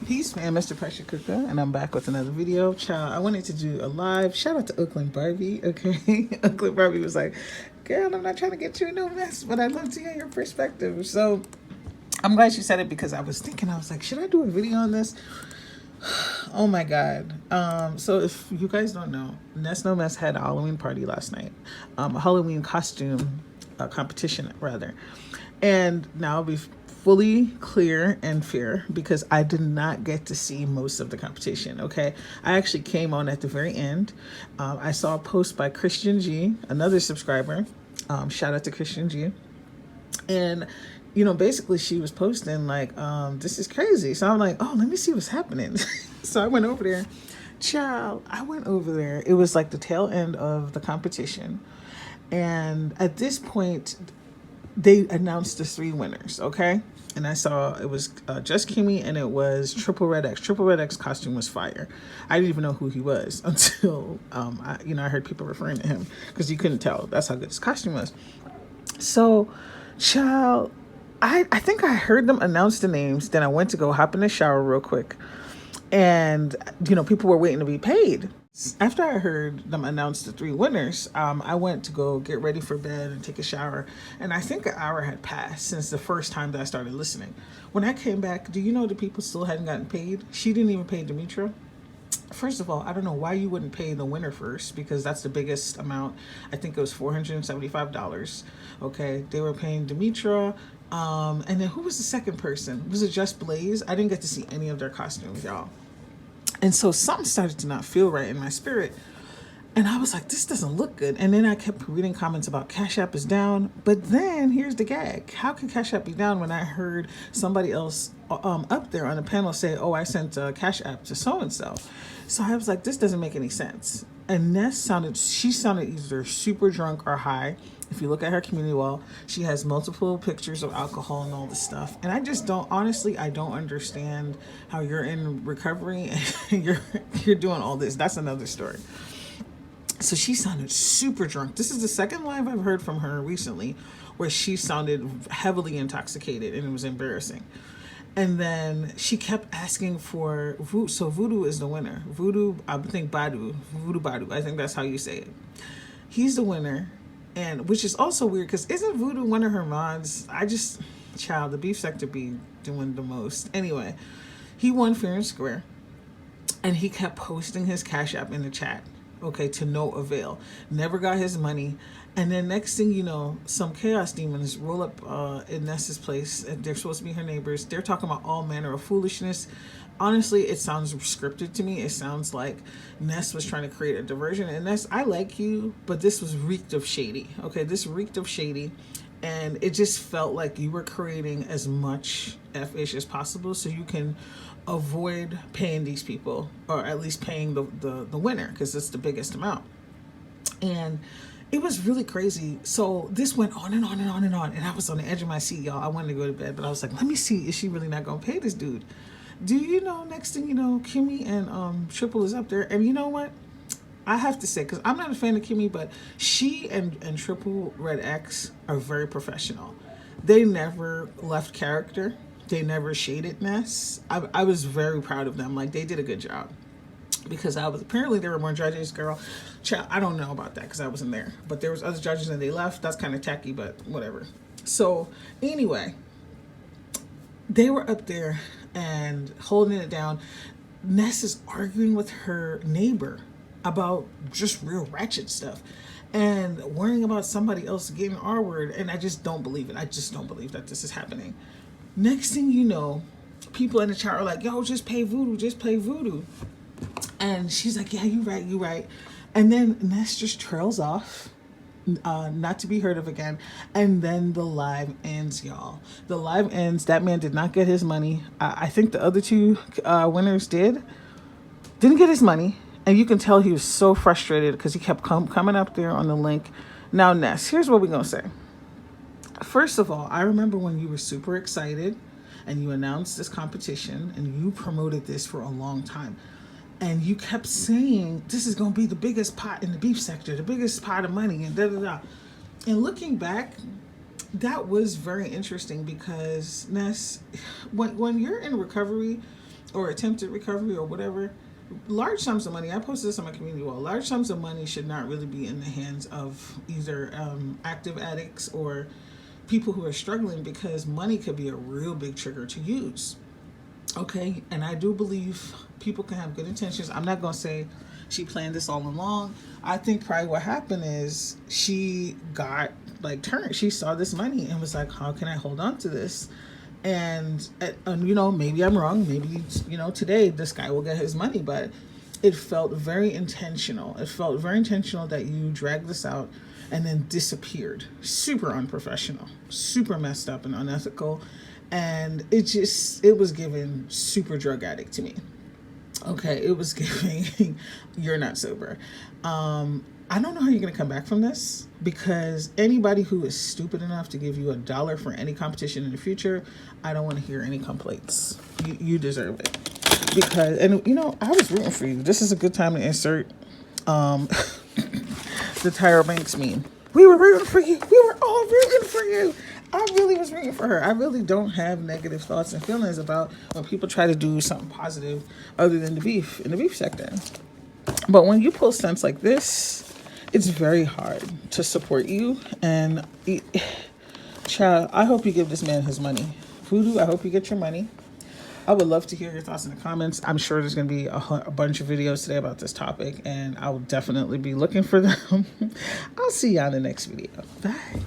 Peace, fam. Mr. Pressure Cooker, and I'm back with another video. Child, I wanted to do a live shout out to Oakland Barbie. Okay, Oakland Barbie was like, "Girl, I'm not trying to get you in no mess, but I'd love to hear your perspective." So I'm glad you said it because I was thinking, I was like, should I do a video on this? Oh my god. So if you guys don't know, Ness No Mess had a Halloween party last night, a Halloween costume competition rather, and now I'll be fully clear and fair because I did not get to see most of the competition. Okay, I actually came on at the very end. I saw a post by Christian G, another subscriber. Shout out to Christian G. And basically she was posting like, this is crazy. So I'm like, oh, let me see what's happening. So I went over there. Child, I went over there. It was like the tail end of the competition. And at this point, they announced the 3 winners, okay? And I saw it was Just Kimmy and it was Triple Red X. Triple Red X costume was fire. I didn't even know who he was until I heard people referring to him because you couldn't tell. That's how good his costume was. So, child, I think I heard them announce the names. Then I went to go hop in the shower real quick. And, people were waiting to be paid. After I heard them announce the 3 winners, I went to go get ready for bed and take a shower. And I think an hour had passed since the first time that I started listening. When I came back, do you know the people still hadn't gotten paid? She didn't even pay Demetra. First of all, I don't know why you wouldn't pay the winner first because that's the biggest amount. I think it was $475. Okay, they were paying Demetra. And then who was the second person? Was it Just Blaze? I didn't get to see any of their costumes, y'all. And so something started to not feel right in my spirit. And I was like, this doesn't look good. And then I kept reading comments about Cash App is down. But then here's the gag. How can Cash App be down when I heard somebody else up there on the panel say, oh, I sent a Cash App to so-and-so. So I was like, this doesn't make any sense. And Ness sounded either super drunk or high. If you look at her community wall, she has multiple pictures of alcohol and all this stuff. And I just I don't understand how you're in recovery and you're doing all this. That's another story. So she sounded super drunk. This is the second live I've heard from her recently where she sounded heavily intoxicated and it was embarrassing. And then she kept asking for Voodoo. So Voodoo is the winner. Voodoo, I think Voodoo Badu. I think that's how you say it. He's the winner. And which is also weird because isn't Voodoo one of her mods? The beef sector be doing the most. Anyway, he won fair and square. And he kept posting his Cash App in the chat. Okay, to no avail. Never got his money. And then next thing you know, some chaos demons roll up in Ness's place. And they're supposed to be her neighbors. They're talking about all manner of foolishness. Honestly, it sounds scripted to me. It sounds like Ness was trying to create a diversion. And Ness, I like you, but this was reeked of shady. Okay, this reeked of shady. And it just felt like you were creating as much F-ish as possible so you can avoid paying these people, or at least paying the winner, because it's the biggest amount. And it was really crazy. So this went on and on and on and on. And I was on the edge of my seat, y'all. I wanted to go to bed, but I was like, let me see, is she really not going to pay this dude? Do you know, next thing you know, Kimmy and Triple is up there. And you know what? I have to say, because I'm not a fan of Kimmy, but she and Triple Red X are very professional. They never left character. They never shaded Ness. I was very proud of them. Like, they did a good job. Because apparently there were more judges, girl. I don't know about that because I wasn't there. But there was other judges and they left. That's kind of tacky, but whatever. So anyway, they were up there and holding it down. Ness is arguing with her neighbor about just real ratchet stuff and worrying about somebody else getting our word. And I just don't believe it. I just don't believe that this is happening. Next thing you know, people in the chat are like, yo, just pay Voodoo, just play Voodoo. And she's like, yeah, you right. And then Ness just trails off, not to be heard of again. And then the live ends, y'all. The live ends. That man did not get his money. I think the other 2 winners didn't get his money. And you can tell he was so frustrated because he kept coming up there on the link. Now, Ness, here's what we're going to say. First of all, I remember when you were super excited and you announced this competition and you promoted this for a long time. And you kept saying, this is going to be the biggest pot in the beef sector, the biggest pot of money, and da-da-da. And looking back, that was very interesting because, Ness, when you're in recovery, or attempted recovery or whatever, large sums of money, I posted this on my community wall, large sums of money should not really be in the hands of either active addicts or people who are struggling, because money could be a real big trigger to use. Okay, and I do believe people can have good intentions. I'm not going to say she planned this all along. I think probably what happened is she got like turned. She saw this money and was like, how can I hold on to this? And you know, maybe I'm wrong. Maybe, you know, today this guy will get his money, but it felt very intentional. It felt very intentional that you dragged this out and then disappeared. Super unprofessional, super messed up and unethical. And it was giving super drug addict to me. Okay, it was giving you're not sober. I don't know how you're going to come back from this, because anybody who is stupid enough to give you $1 for any competition in the future, I don't want to hear any complaints. You deserve it. Because, and you know, I was rooting for you. This is a good time to insert the Tyra Banks meme. We were rooting for you. We were all rooting for you. I really was rooting for her. I really don't have negative thoughts and feelings about when people try to do something positive other than the beef in the beef sector. But when you pull stunts like this, it's very hard to support you. And child, I hope you give this man his money. Voodoo, I hope you get your money. I would love to hear your thoughts in the comments. I'm sure there's going to be a bunch of videos today about this topic, and I will definitely be looking for them. I'll see y'all in the next video. Bye.